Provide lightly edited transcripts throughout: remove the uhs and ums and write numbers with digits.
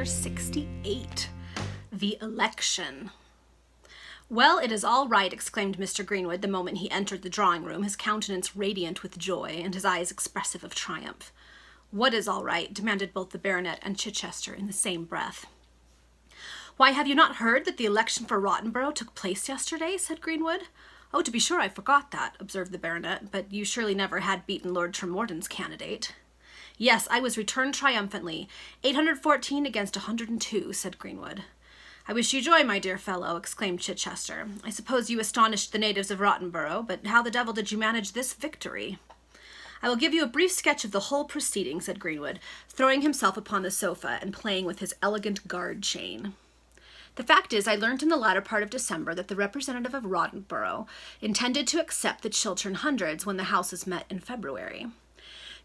68. The Election. "Well, it is all right," exclaimed Mr. Greenwood the moment he entered the drawing-room, his countenance radiant with joy and his eyes expressive of triumph. "What is all right?" demanded both the baronet and Chichester in the same breath. "Why, have you not heard that the election for Rottenborough took place yesterday?" said Greenwood. "Oh, to be sure, I forgot that," observed the baronet, "but you surely never had beaten Lord Tremorden's candidate." "Yes, I was returned triumphantly, 814 against 102, said Greenwood. "I wish you joy, my dear fellow," exclaimed Chichester. "I suppose you astonished the natives of Rottenborough, but how the devil did you manage this victory?" "I will give you a brief sketch of the whole proceeding," said Greenwood, throwing himself upon the sofa and playing with his elegant guard chain. "The fact is, I learnt in the latter part of December that the representative of Rottenborough intended to accept the Chiltern Hundreds when the Houses met in February.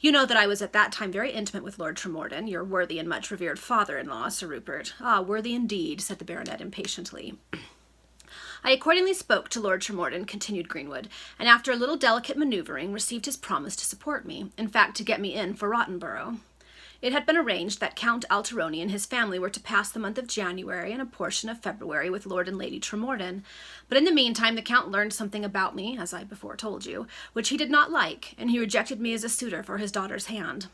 You know that I was at that time very intimate with Lord Tremorden, your worthy and much revered father-in-law, Sir Rupert." "Ah, worthy indeed," said the baronet impatiently. "I accordingly spoke to Lord Tremorden," continued Greenwood, "and after a little delicate manoeuvring, received his promise to support me, in fact, to get me in for Rottenborough. It had been arranged that Count Alteroni and his family were to pass the month of January and a portion of February with Lord and Lady Tremorden, but in the meantime the Count learned something about me, as I before told you, which he did not like, and he rejected me as a suitor for his daughter's hand.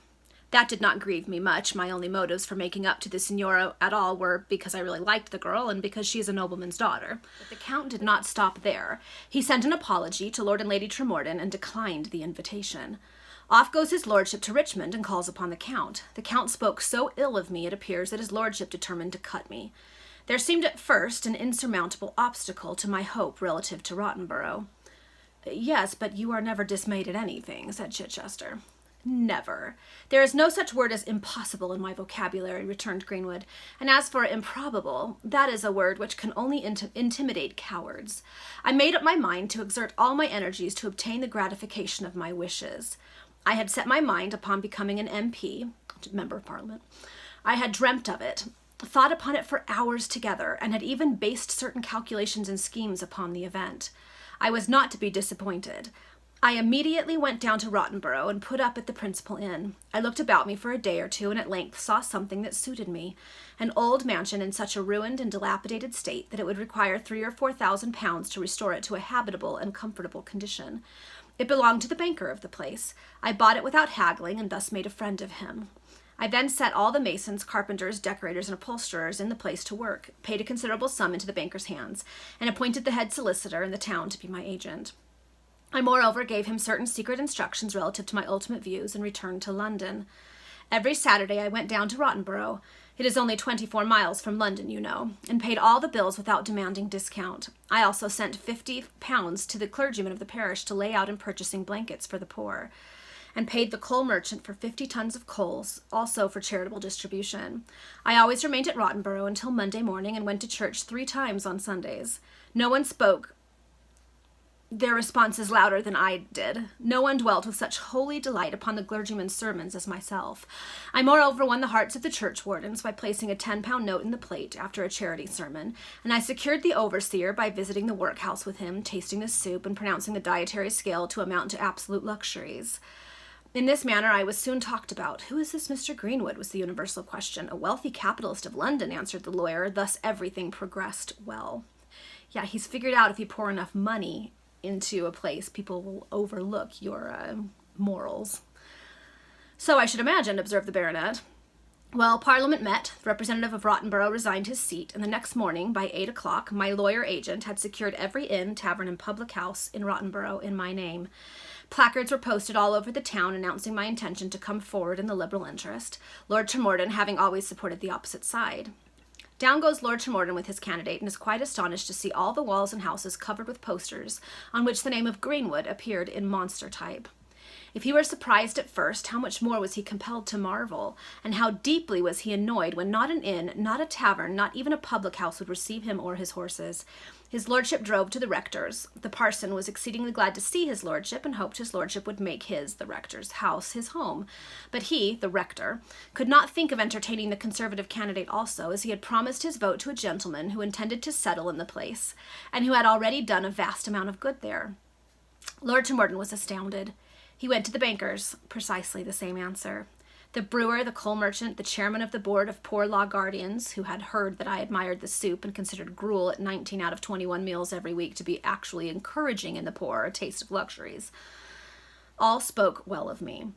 That did not grieve me much. My only motives for making up to the signora at all were because I really liked the girl and because she is a nobleman's daughter. But the Count did not stop there. He sent an apology to Lord and Lady Tremorden and declined the invitation. Off goes his lordship to Richmond and calls upon the Count. The Count spoke so ill of me, it appears, that his lordship determined to cut me. There seemed at first an insurmountable obstacle to my hope relative to Rottenborough." "Yes, but you are never dismayed at anything," said Chichester. "Never. There is no such word as impossible in my vocabulary," returned Greenwood, "and as for improbable, that is a word which can only intimidate cowards. I made up my mind to exert all my energies to obtain the gratification of my wishes. I had set my mind upon becoming an MP, Member of Parliament. I had dreamt of it, thought upon it for hours together, and had even based certain calculations and schemes upon the event. I was not to be disappointed. I immediately went down to Rottenborough and put up at the principal inn. I looked about me for a day or two and at length saw something that suited me, an old mansion in such a ruined and dilapidated state that it would require 3,000 or 4,000 pounds to restore it to a habitable and comfortable condition. It belonged to the banker of the place. I bought it without haggling and thus made a friend of him. I then set all the masons, carpenters, decorators, and upholsterers in the place to work, paid a considerable sum into the banker's hands, and appointed the head solicitor in the town to be my agent. I moreover gave him certain secret instructions relative to my ultimate views and returned to London. Every Saturday I went down to Rottenborough. It is only 24 miles from London, you know, and paid all the bills without demanding discount. I also sent £50 to the clergyman of the parish to lay out in purchasing blankets for the poor, and paid the coal merchant for 50 tons of coals, also for charitable distribution. I always remained at Rottenborough until Monday morning and went to church 3 times on Sundays. No one spoke their responses louder than I did. No one dwelt with such holy delight upon the clergyman's sermons as myself. I moreover won the hearts of the churchwardens by placing a £10 note in the plate after a charity sermon, and I secured the overseer by visiting the workhouse with him, tasting the soup, and pronouncing the dietary scale to amount to absolute luxuries. In this manner I was soon talked about. "Who is this Mr. Greenwood?" was the universal question. "A wealthy capitalist of London," answered the lawyer. Thus everything progressed well. "Yeah, he's figured out if you pour enough money into a place, people will overlook your morals." "So I should imagine," observed the baronet. "Well, Parliament met, the representative of Rottenborough resigned his seat, and the next morning, by 8 o'clock, my lawyer agent had secured every inn, tavern, and public house in Rottenborough in my name. Placards were posted all over the town announcing my intention to come forward in the Liberal interest, Lord Tremorden having always supported the opposite side. Down goes Lord Tremorden with his candidate and is quite astonished to see all the walls and houses covered with posters on which the name of Greenwood appeared in monster type. If he were surprised at first, how much more was he compelled to marvel, and how deeply was he annoyed when not an inn, not a tavern, not even a public house would receive him or his horses. His lordship drove to the rector's. The parson was exceedingly glad to see his lordship and hoped his lordship would make his, the rector's, house his home. But he, the rector, could not think of entertaining the Conservative candidate also, as he had promised his vote to a gentleman who intended to settle in the place, and who had already done a vast amount of good there. Lord Tremorden was astounded. He went to the banker's. Precisely the same answer. The brewer, the coal merchant, the chairman of the board of poor law guardians, who had heard that I admired the soup and considered gruel at 19 out of 21 meals every week to be actually encouraging in the poor a taste of luxuries, all spoke well of me.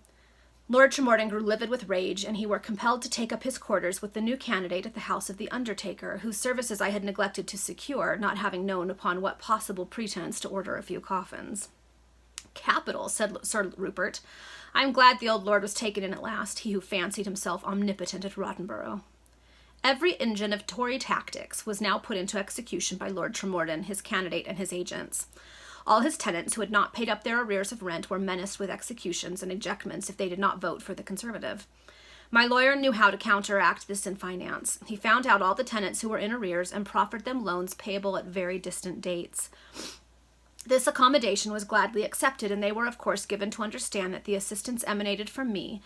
Lord Tremorden grew livid with rage, and he were compelled to take up his quarters with the new candidate at the house of the undertaker, whose services I had neglected to secure, not having known upon what possible pretense to order a few coffins. "Capital," said Sir Rupert. "I am glad the old lord was taken in at last, he who fancied himself omnipotent at Rottenborough." Every engine of Tory tactics was now put into execution by Lord Tremorden, his candidate, and his agents. All his tenants who had not paid up their arrears of rent were menaced with executions and ejectments if they did not vote for the Conservative. My lawyer knew how to counteract this in finance. He found out all the tenants who were in arrears and proffered them loans payable at very distant dates. This accommodation was gladly accepted, and they were, of course, given to understand that the assistance emanated from me.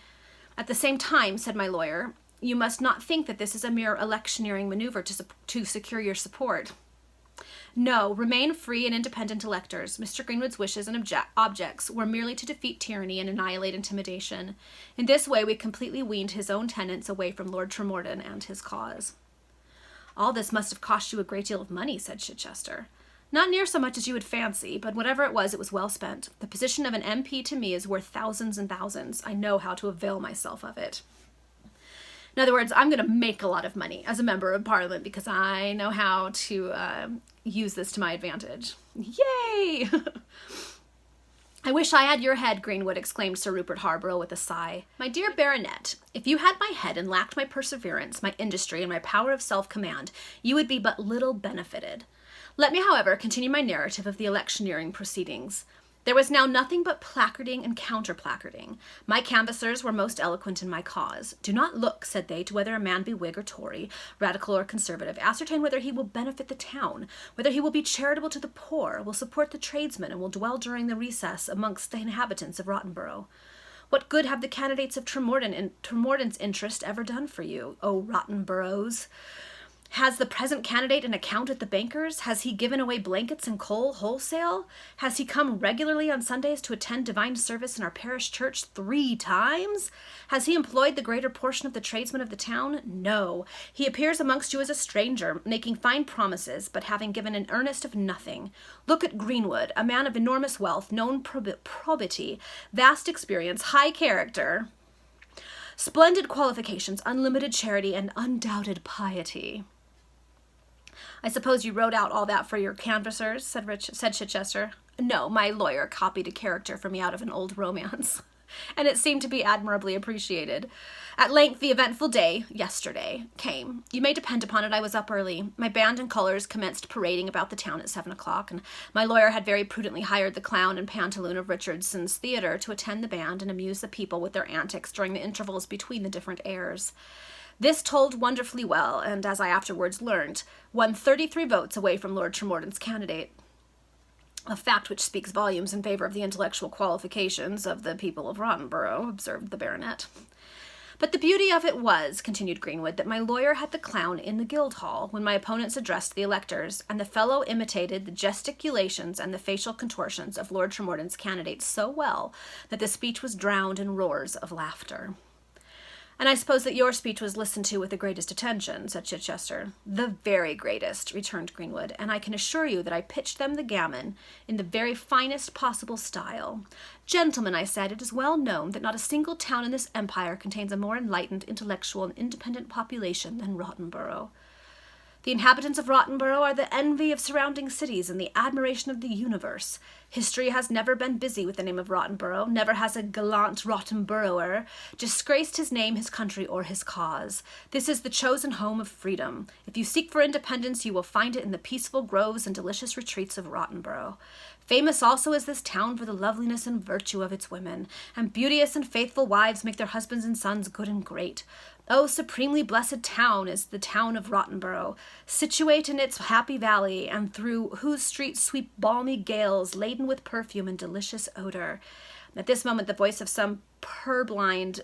"At the same time," said my lawyer, "you must not think that this is a mere electioneering maneuver to secure your support. No, remain free and independent electors. Mr. Greenwood's wishes and objects were merely to defeat tyranny and annihilate intimidation. In this way we completely weaned his own tenants away from Lord Tremorden and his cause." "All this must have cost you a great deal of money," said Chichester. "Not near so much as you would fancy, but whatever it was well spent. The position of an MP to me is worth thousands and thousands. I know how to avail myself of it." In other words, I'm going to make a lot of money as a member of Parliament because I know how to use this to my advantage. Yay! "I wish I had your head, Greenwood," exclaimed Sir Rupert Harborough with a sigh. "My dear baronet, if you had my head and lacked my perseverance, my industry, and my power of self-command, you would be but little benefited. Let me, however, continue my narrative of the electioneering proceedings. There was now nothing but placarding and counter-placarding. My canvassers were most eloquent in my cause. 'Do not look,' said they, 'to whether a man be Whig or Tory, Radical or Conservative. Ascertain whether he will benefit the town, whether he will be charitable to the poor, will support the tradesmen, and will dwell during the recess amongst the inhabitants of Rottenborough. What good have the candidates of Tremorden's interest ever done for you, O Rottenboroughs? Has the present candidate an account at the banker's? Has he given away blankets and coal wholesale? Has he come regularly on Sundays to attend divine service in our parish church 3 times? Has he employed the greater portion of the tradesmen of the town? No. He appears amongst you as a stranger, making fine promises, but having given an earnest of nothing. Look at Greenwood, a man of enormous wealth, known probity, vast experience, high character, splendid qualifications, unlimited charity, and undoubted piety.'" "I suppose you wrote out all that for your canvassers," said Chichester. "No, my lawyer copied a character for me out of an old romance, and it seemed to be admirably appreciated. At length the eventful day, yesterday, came. You may depend upon it I was up early. My band and colours commenced parading about the town at 7 o'clock, and my lawyer had very prudently hired the clown and pantaloon of Richardson's theatre to attend the band and amuse the people with their antics during the intervals between the different airs. This told wonderfully well, and, as I afterwards learnt, won 33 votes away from Lord Tremorden's candidate. A fact which speaks volumes in favour of the intellectual qualifications of the people of Rottenborough," observed the baronet. "But the beauty of it was," continued Greenwood, "that my lawyer had the clown in the Guildhall when my opponents addressed the electors, and the fellow imitated the gesticulations and the facial contortions of Lord Tremorden's candidate so well that the speech was drowned in roars of laughter." "And I suppose that your speech was listened to with the greatest attention," said Chichester. "The very greatest," returned Greenwood, "and I can assure you that I pitched them the gammon in the very finest possible style. 'Gentlemen,' I said, 'it is well known that not a single town in this empire contains a more enlightened, intellectual, and independent population than Rottenborough. The inhabitants of Rottenborough are the envy of surrounding cities and the admiration of the universe. History has never been busy with the name of Rottenborough. Never has a gallant Rottenborougher disgraced his name, his country, or his cause. This is the chosen home of freedom. If you seek for independence, you will find it in the peaceful groves and delicious retreats of Rottenborough. Famous also is this town for the loveliness and virtue of its women, and beauteous and faithful wives make their husbands and sons good and great. Oh, supremely blessed town is the town of Rottenborough, situate in its happy valley, and through whose streets sweep balmy gales laden with perfume and delicious odor." At this moment the voice of some purblind,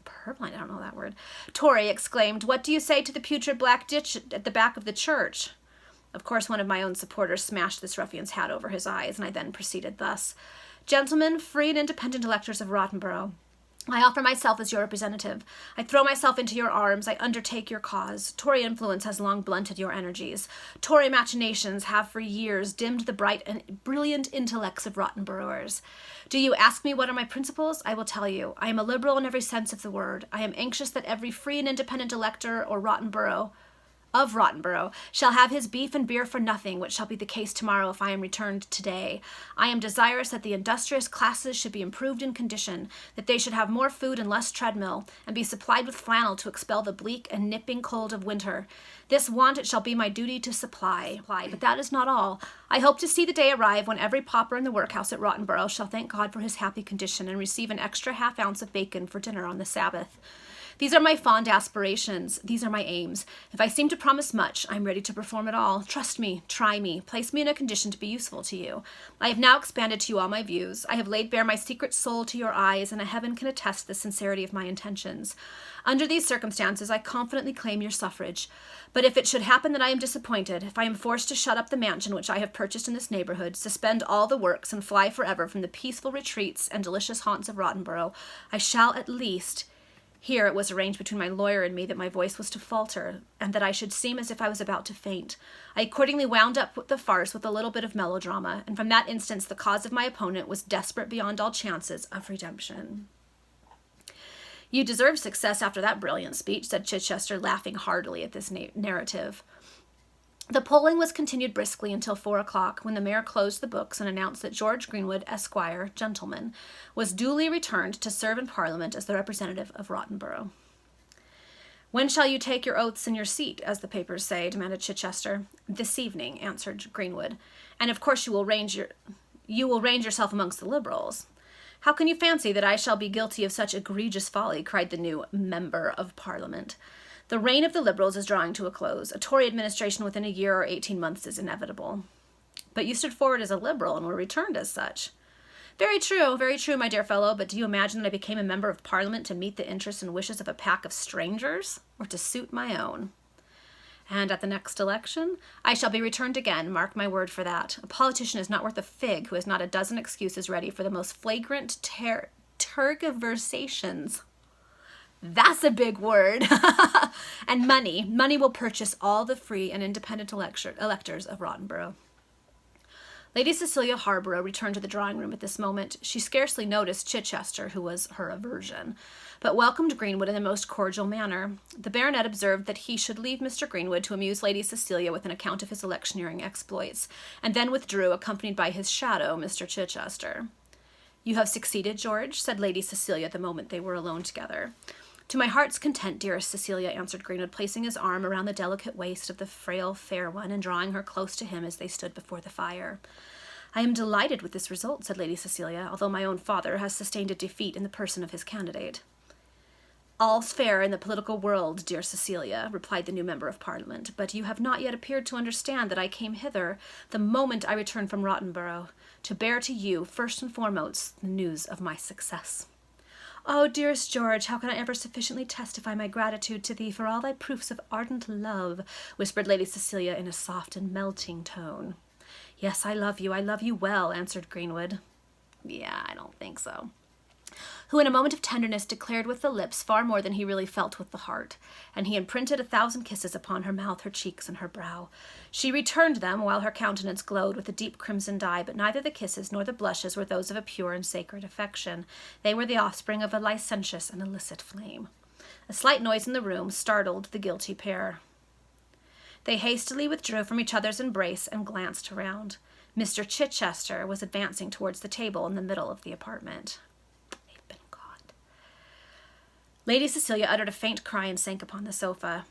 I don't know that word, Tory exclaimed, "What do you say to the putrid black ditch at the back of the church?" Of course one of my own supporters smashed this ruffian's hat over his eyes, and I then proceeded thus: "Gentlemen, free and independent electors of Rottenborough, I offer myself as your representative. I throw myself into your arms. I undertake your cause. Tory influence has long blunted your energies. Tory machinations have for years dimmed the bright and brilliant intellects of Rottenboroughers. Do you ask me what are my principles? I will tell you. I am a liberal in every sense of the word. I am anxious that every free and independent elector or Rottenborough shall have his beef and beer for nothing, which shall be the case tomorrow if I am returned today. I am desirous that the industrious classes should be improved in condition, that they should have more food and less treadmill, and be supplied with flannel to expel the bleak and nipping cold of winter. This want it shall be my duty to supply. But that is not all. I hope to see the day arrive when every pauper in the workhouse at Rottenborough shall thank God for his happy condition and receive an extra half-ounce of bacon for dinner on the Sabbath. These are my fond aspirations. These are my aims. If I seem to promise much, I am ready to perform it all. Trust me, try me, place me in a condition to be useful to you. I have now expanded to you all my views. I have laid bare my secret soul to your eyes, and heaven can attest the sincerity of my intentions. Under these circumstances, I confidently claim your suffrage. But if it should happen that I am disappointed, if I am forced to shut up the mansion which I have purchased in this neighborhood, suspend all the works, and fly forever from the peaceful retreats and delicious haunts of Rottenborough, I shall at least... Here it was arranged between my lawyer and me that my voice was to falter, and that I should seem as if I was about to faint. I accordingly wound up the farce with a little bit of melodrama, and from that instance the cause of my opponent was desperate beyond all chances of redemption. You deserve success after that brilliant speech, said Chichester, laughing heartily at this narrative. The polling was continued briskly until 4 o'clock, when the mayor closed the books and announced that George Greenwood, Esquire, gentleman, was duly returned to serve in Parliament as the representative of Rottenborough. When shall you take your oaths in your seat, as the papers say? Demanded Chichester. This evening, answered Greenwood. And of course you will range yourself amongst the Liberals. How can you fancy that I shall be guilty of such egregious folly? Cried the new Member of Parliament. The reign of the Liberals is drawing to a close. A Tory administration within a year or 18 months is inevitable. But you stood forward as a Liberal and were returned as such. Very true, my dear fellow, but do you imagine that I became a member of Parliament to meet the interests and wishes of a pack of strangers, or to suit my own? And at the next election, I shall be returned again, mark my word for that. A politician is not worth a fig who has not a dozen excuses ready for the most flagrant tergiversations. That's a big word. And money will purchase all the free and independent electors of Rottenborough. Lady Cecilia Harborough returned to the drawing room at this moment. She scarcely noticed Chichester, who was her aversion, but welcomed Greenwood in the most cordial manner. The baronet observed that he should leave Mr. Greenwood to amuse Lady Cecilia with an account of his electioneering exploits, and then withdrew, accompanied by his shadow, Mr. Chichester. You have succeeded, George, said Lady Cecilia the moment they were alone together. To my heart's content, dearest Cecilia, answered Greenwood, placing his arm around the delicate waist of the frail fair one and drawing her close to him as they stood before the fire. I am delighted with this result, said Lady Cecilia, although my own father has sustained a defeat in the person of his candidate. All's fair in the political world, dear Cecilia, replied the new Member of Parliament, but you have not yet appeared to understand that I came hither, the moment I returned from Rottenborough, to bear to you, first and foremost, the news of my success. Oh, dearest George, how can I ever sufficiently testify my gratitude to thee for all thy proofs of ardent love, whispered Lady Cecilia in a soft and melting tone. Yes, I love you well, answered Greenwood. Yeah, I don't think so. Who in a moment of tenderness declared with the lips far more than he really felt with the heart, and he imprinted 1,000 kisses upon her mouth, her cheeks, and her brow. She returned them, while her countenance glowed with a deep crimson dye, but neither the kisses nor the blushes were those of a pure and sacred affection. They were the offspring of a licentious and illicit flame. A slight noise in the room startled the guilty pair. They hastily withdrew from each other's embrace and glanced around. Mr. Chichester was advancing towards the table in the middle of the apartment. Lady Cecilia uttered a faint cry and sank upon the sofa.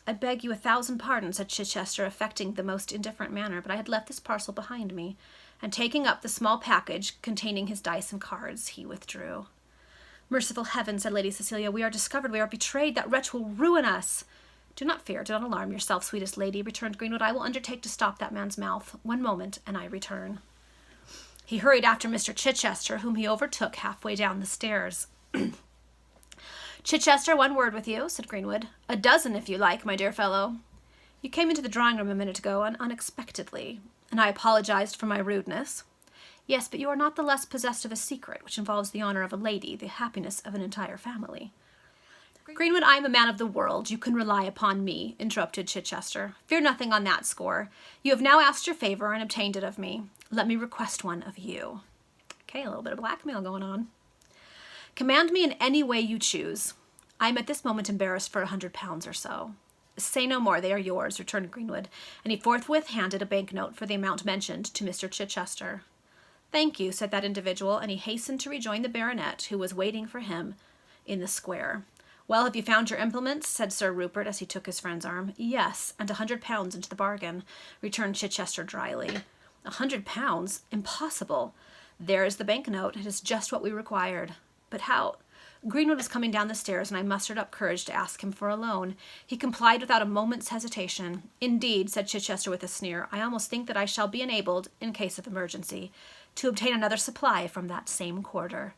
I beg you 1,000 pardons, said Chichester, affecting the most indifferent manner, but I had left this parcel behind me, and taking up the small package containing his dice and cards, he withdrew. Merciful heaven, said Lady Cecilia, we are discovered, we are betrayed, that wretch will ruin us. Do not fear, do not alarm yourself, sweetest lady, returned Greenwood. I will undertake to stop that man's mouth. 1 moment, and I return. He hurried after Mr. Chichester, whom he overtook halfway down the stairs. Chichester, 1 word with you, said Greenwood. 12, if you like, my dear fellow. You came into the drawing-room a minute ago unexpectedly, and I apologized for my rudeness. Yes, but you are not the less possessed of a secret, which involves the honor of a lady, the happiness of an entire family. Greenwood, I am a man of the world. You can rely upon me, interrupted Chichester. Fear nothing on that score. You have now asked your favor and obtained it of me. Let me request one of you. Okay, a little bit of blackmail going on. Command me in any way you choose. I am at this moment embarrassed for £100 or so. Say no more, they are yours, returned Greenwood, and he forthwith handed a banknote for the amount mentioned to Mr. Chichester. Thank you, said that individual, and he hastened to rejoin the baronet, who was waiting for him in the square. Well, have you found your implements? Said Sir Rupert as he took his friend's arm. Yes, and £100 into the bargain, returned Chichester dryly. £100? Impossible. There is the banknote. It is just what we required. But how? Greenwood was coming down the stairs, and I mustered up courage to ask him for a loan. He complied without a moment's hesitation. Indeed, said Chichester with a sneer, I almost think that I shall be enabled, in case of emergency, to obtain another supply from that same quarter.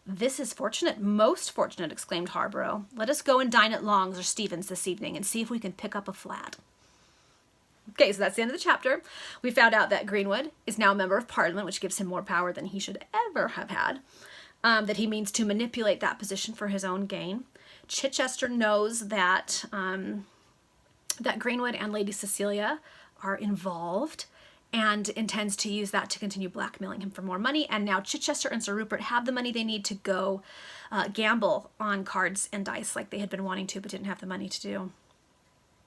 This is fortunate, most fortunate, exclaimed Harborough. Let us go and dine at Long's or Stephen's this evening and see if we can pick up a flat. Okay, so that's the end of the chapter. We found out that Greenwood is now a member of Parliament, which gives him more power than he should ever have had. That he means to manipulate that position for his own gain. Chichester knows that that Greenwood and Lady Cecilia are involved and intends to use that to continue blackmailing him for more money. And now Chichester and Sir Rupert have the money they need to go gamble on cards and dice like they had been wanting to but didn't have the money to do.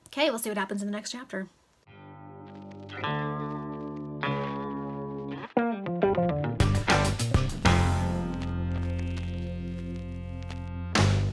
Okay, we'll see what happens in the next chapter.